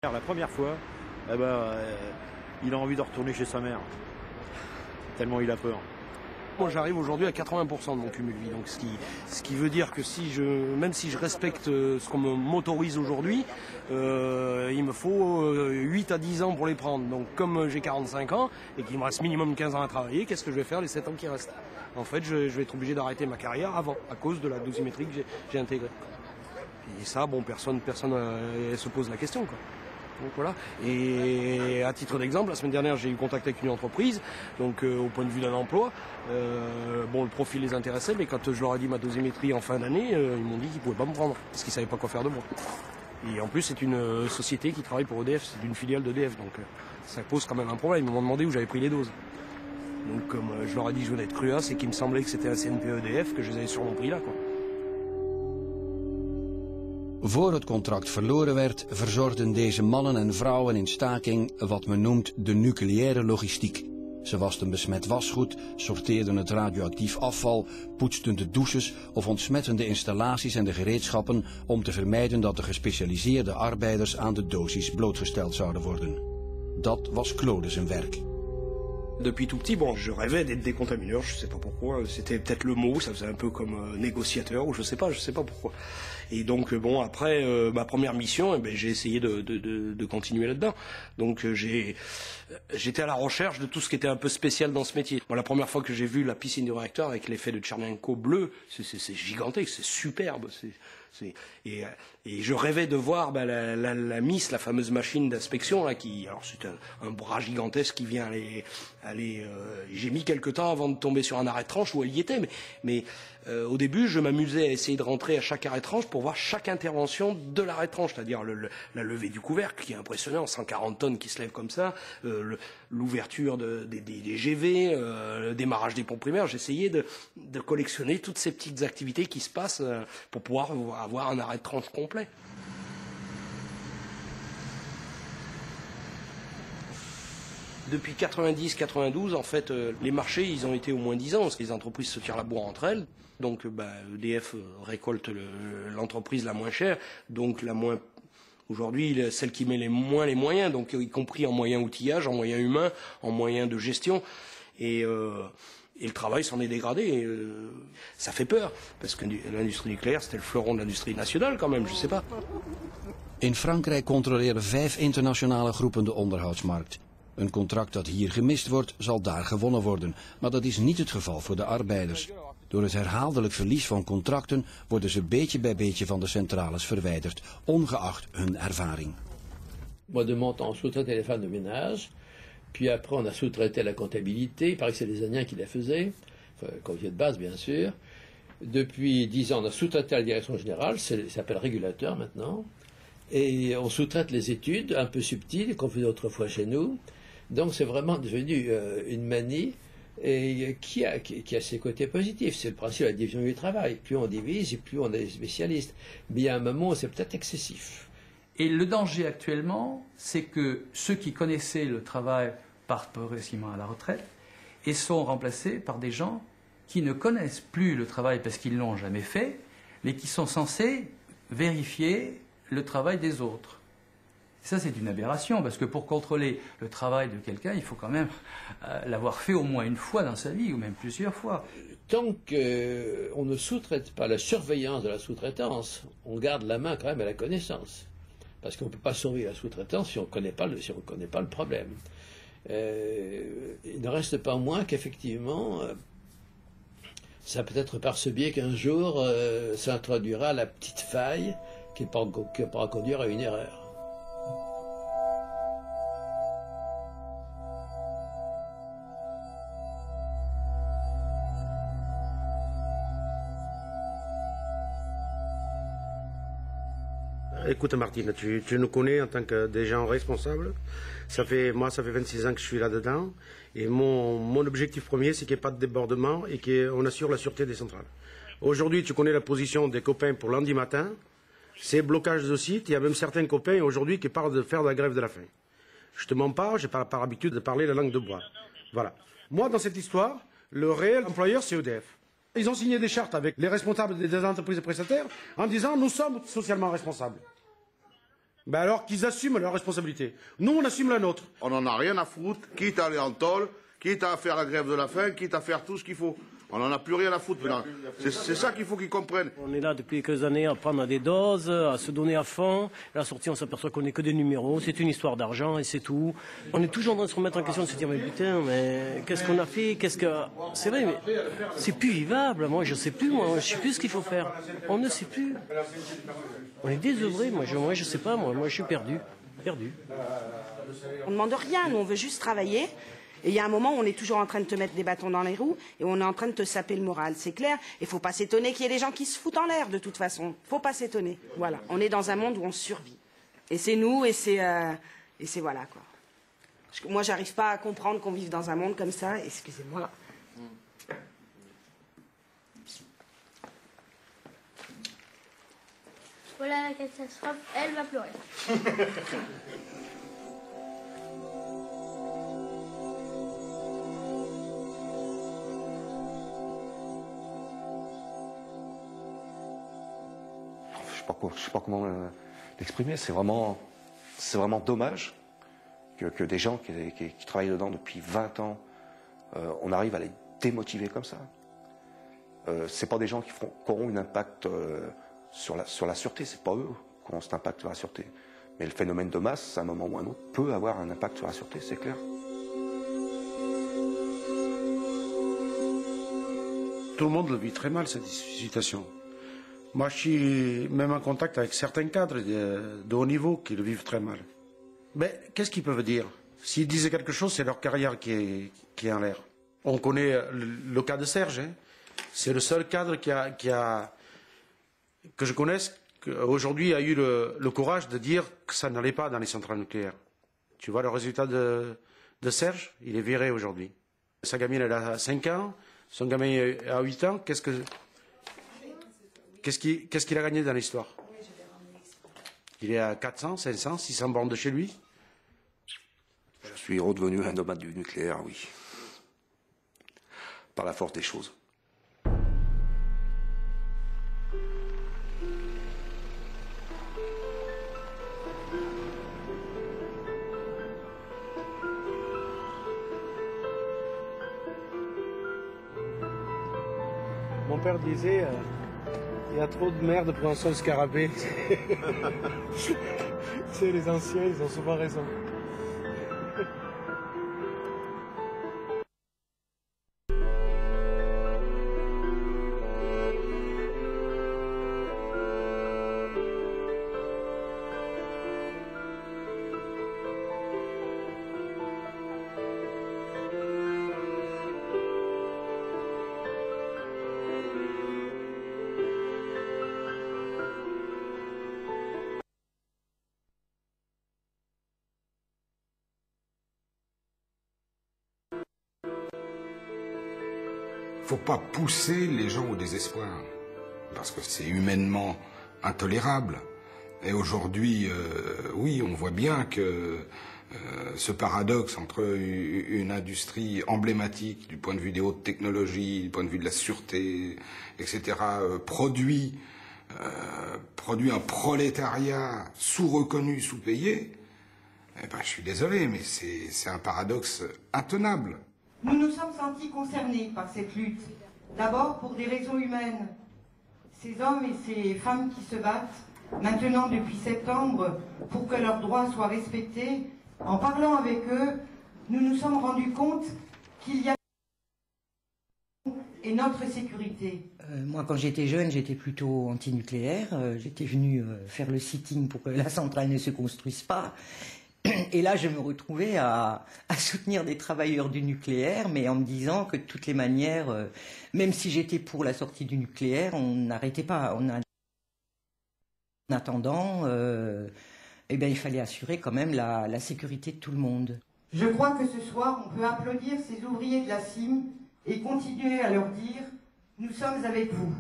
La première fois, eh ben, il a envie de retourner chez sa mère, tellement il a peur. Moi j'arrive aujourd'hui à 80% de mon cumul vie, donc ce qui veut dire que même si je respecte ce qu'on m'autorise aujourd'hui, il me faut 8 à 10 ans pour les prendre. Donc comme j'ai 45 ans et qu'il me reste minimum 15 ans à travailler, qu'est-ce que je vais faire les 7 ans qui restent? En fait je vais être obligé d'arrêter ma carrière avant, à cause de la dosimétrie que j'ai intégrée. Et ça, bon, personne se pose la question, quoi. Donc voilà. Et à titre d'exemple, la semaine dernière, j'ai eu contact avec une entreprise, donc au point de vue d'un emploi, bon, le profil les intéressait, mais quand je leur ai dit ma dosimétrie en fin d'année, ils m'ont dit qu'ils ne pouvaient pas me prendre, parce qu'ils ne savaient pas quoi faire de moi. Et en plus, c'est une société qui travaille pour EDF, c'est une filiale d'EDF, donc ça pose quand même un problème. Ils m'ont demandé où j'avais pris les doses. Donc comme je leur ai dit que je venais de Cruas et qu'il me semblait que c'était un CNP EDF, que je les avais sur mon prix là, quoi. Voor het contract verloren werd, verzorgden deze mannen en vrouwen in staking wat men noemt de nucleaire logistiek. Ze wasten besmet wasgoed, sorteerden het radioactief afval, poetsten de douches of ontsmetten de installaties en de gereedschappen om te vermijden dat de gespecialiseerde arbeiders aan de dosis blootgesteld zouden worden. Dat was Claude zijn werk. Depuis tout petit, bon, je rêvais d'être décontamineur, je sais pas pourquoi, c'était peut-être le mot, ça faisait un peu comme négociateur, ou je sais pas pourquoi. Et donc bon, après ma première mission, eh ben, j'ai essayé de continuer là-dedans. Donc j'étais à la recherche de tout ce qui était un peu spécial dans ce métier. Bon, la première fois que j'ai vu la piscine du réacteur avec l'effet de Tchernenko bleu, c'est gigantesque, c'est superbe, et je rêvais de voir la MIS, la fameuse machine d'inspection là, alors c'est un bras gigantesque qui vient aller j'ai mis quelque temps avant de tomber sur un arrêt de tranche où elle y était, mais au début je m'amusais à essayer de rentrer à chaque arrêt de tranche pour voir chaque intervention de l'arrêt de tranche, c'est-à-dire la levée du couvercle qui est impressionnant, 140 tonnes qui se lèvent comme ça, l'ouverture des GV, le démarrage des pompes primaires. J'essayais de collectionner toutes ces petites activités qui se passent pour pouvoir avoir un arrêt de tranche complet. Depuis 90-92, en fait, les marchés, ils ont été au moins 10 ans, parce que les entreprises se tirent la bourre entre elles. Donc, EDF récolte l'entreprise la moins chère, donc la moins... Aujourd'hui, celle qui met les moins les moyens, donc y compris en moyens outillage, en moyens humains, en moyens de gestion. Et le travail s'en est dégradé. Ça fait peur, parce que l'industrie nucléaire, c'était le fleuron de l'industrie nationale quand même, je sais pas. In Frankrijk controleren 5 internationale groepen de onderhoudsmarkt. Een contract dat hier gemist wordt, zal daar gewonnen worden, maar dat is niet het geval voor de arbeiders. Door het herhaaldelijk verlies van contracten worden ze beetje bij beetje van de centrales verwijderd, ongeacht hun ervaring. Moi de mon temps, on sous-traitait les femmes de ménage, puis après on a sous-traité la comptabilité, il paraît que c'est les Indiens qui la faisaient, enfin, convier de base bien sûr. Depuis 10 ans, on a sous-traité la direction générale, ça s'appelle régulateur maintenant, et on sous-traite les études un peu subtiles qu'on faisait autrefois chez nous. Donc c'est vraiment devenu une manie et qui a ses côtés positifs. C'est le principe de la division du travail. Plus on divise, et plus on est spécialiste. Mais il y a un moment où c'est peut-être excessif. Et le danger actuellement, c'est que ceux qui connaissaient le travail partent progressivement à la retraite et sont remplacés par des gens qui ne connaissent plus le travail parce qu'ils ne l'ont jamais fait, mais qui sont censés vérifier le travail des autres. Ça, c'est une aberration, parce que pour contrôler le travail de quelqu'un, il faut quand même l'avoir fait au moins une fois dans sa vie, ou même plusieurs fois. Tant qu'on ne sous-traite pas la surveillance de la sous-traitance, on garde la main quand même à la connaissance. Parce qu'on ne peut pas surveiller la sous-traitance si on ne connaît pas le problème. Il ne reste pas moins qu'effectivement, ça peut être par ce biais qu'un jour s'introduira la petite faille qui pourra conduire à une erreur. Écoute Martine, tu nous connais en tant que des gens responsables. Ça fait 26 ans que je suis là-dedans. Et mon objectif premier, c'est qu'il n'y ait pas de débordement et qu'on assure la sûreté des centrales. Aujourd'hui, tu connais la position des copains pour lundi matin. C'est blocage de site. Il y a même certains copains aujourd'hui qui parlent de faire de la grève de la faim. Je te mens pas, j'ai pas par habitude de parler la langue de bois. Voilà. Moi, dans cette histoire, le réel employeur, c'est EDF. Ils ont signé des chartes avec les responsables des entreprises prestataires en disant « nous sommes socialement responsables ». Ben alors qu'ils assument leur responsabilité. Nous, on assume la nôtre. On n'en a rien à foutre, quitte à aller en tôle, quitte à faire la grève de la faim, quitte à faire tout ce qu'il faut. On n'en a plus rien à foutre maintenant. C'est ça qu'il faut qu'ils comprennent. On est là depuis quelques années à prendre des doses, à se donner à fond. À la sortie, on s'aperçoit qu'on n'est que des numéros. C'est une histoire d'argent et c'est tout. On est toujours en train de se remettre en question, de se dire mais putain, mais qu'est-ce qu'on a fait? C'est vrai, mais c'est plus vivable. Moi, je sais plus. Moi, je sais plus ce qu'il faut faire. On ne sait plus. On est désœuvré. Moi, je sais pas. Moi, je suis perdu. On ne demande rien. Nous, on veut juste travailler. Et il y a un moment où on est toujours en train de te mettre des bâtons dans les roues et on est en train de te saper le moral, c'est clair. Il ne faut pas s'étonner qu'il y ait des gens qui se foutent en l'air de toute façon. Il ne faut pas s'étonner. Voilà. On est dans un monde où on survit. Et c'est nous et c'est voilà quoi. Parce que moi, j'arrive pas à comprendre qu'on vive dans un monde comme ça. Excusez-moi. Voilà la catastrophe, elle va pleurer. Je sais pas comment l'exprimer. C'est vraiment dommage que des gens qui travaillent dedans depuis 20 ans, on arrive à les démotiver comme ça. C'est pas des gens qui auront un impact sur la sûreté. C'est pas eux qui auront cet impact sur la sûreté. Mais le phénomène de masse, à un moment ou à un autre, peut avoir un impact sur la sûreté, c'est clair. Tout le monde le vit très mal, cette situation. Moi, je suis même en contact avec certains cadres de haut niveau qui le vivent très mal. Mais qu'est-ce qu'ils peuvent dire? S'ils disent quelque chose, c'est leur carrière qui est en l'air. On connaît le cas de Serge. Hein. C'est le seul cadre que je connaisse qui aujourd'hui a eu le courage de dire que ça n'allait pas dans les centrales nucléaires. Tu vois le résultat de Serge? Il est viré aujourd'hui. Sa gamine, elle a 5 ans. Son gamin a 8 ans. Qu'est-ce qu'il a gagné dans l'histoire? Il est à 400, 500, 600 bornes de chez lui. Je suis redevenu un nomade du nucléaire, oui. Par la force des choses. Mon père disait, il y a trop de merde pour un seul scarabée. C'est les anciens, ils ont souvent raison. Faut pas pousser les gens au désespoir, parce que c'est humainement intolérable. Et aujourd'hui, oui, on voit bien que ce paradoxe entre une industrie emblématique du point de vue des hautes technologies, du point de vue de la sûreté, etc., produit un prolétariat sous-reconnu, sous-payé, eh ben, je suis désolé, mais c'est un paradoxe intenable. Nous nous sommes sentis concernés par cette lutte, d'abord pour des raisons humaines. Ces hommes et ces femmes qui se battent, maintenant depuis septembre, pour que leurs droits soient respectés, en parlant avec eux, nous nous sommes rendus compte qu'il y a et notre sécurité. Moi, quand j'étais jeune, j'étais plutôt anti-nucléaire. J'étais venue faire le sitting pour que la centrale ne se construise pas. Et là, je me retrouvais à soutenir des travailleurs du nucléaire, mais en me disant que de toutes les manières, même si j'étais pour la sortie du nucléaire, on n'arrêtait pas. En attendant, eh bien, il fallait assurer quand même la sécurité de tout le monde. Je crois que ce soir, on peut applaudir ces ouvriers de la CIM et continuer à leur dire « Nous sommes avec vous ».